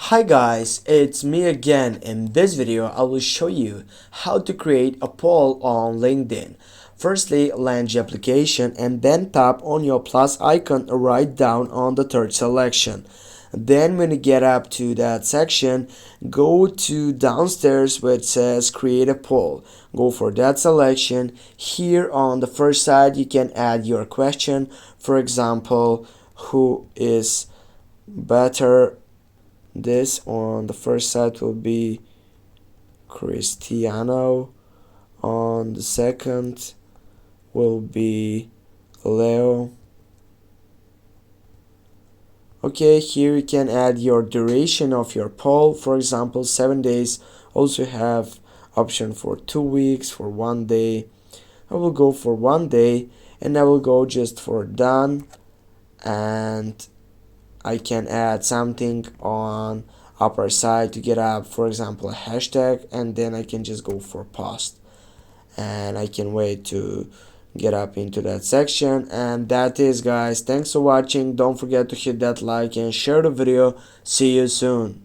Hi guys, it's me again. In this video, I will show you how to create a poll on LinkedIn. Firstly, launch the application and then tap on your plus icon right down on the third selection. Then when you get up to that section, go to downstairs where it says create a poll. Go for that selection. Here on the first side, you can add your question. For example, who is better? This on the first side will be Cristiano. On the second will be Leo. Okay, here you can add your duration of your poll. For example, 7 days. Also have option for 2 weeks, for 1 day. I will go for 1 day and I will go just for done, and I can add something on upper side to get up, for example a hashtag, and then I can just go for post and I can wait to get up into that section. And that is, guys, thanks for watching. Don't forget to hit that like and share the video. See you soon.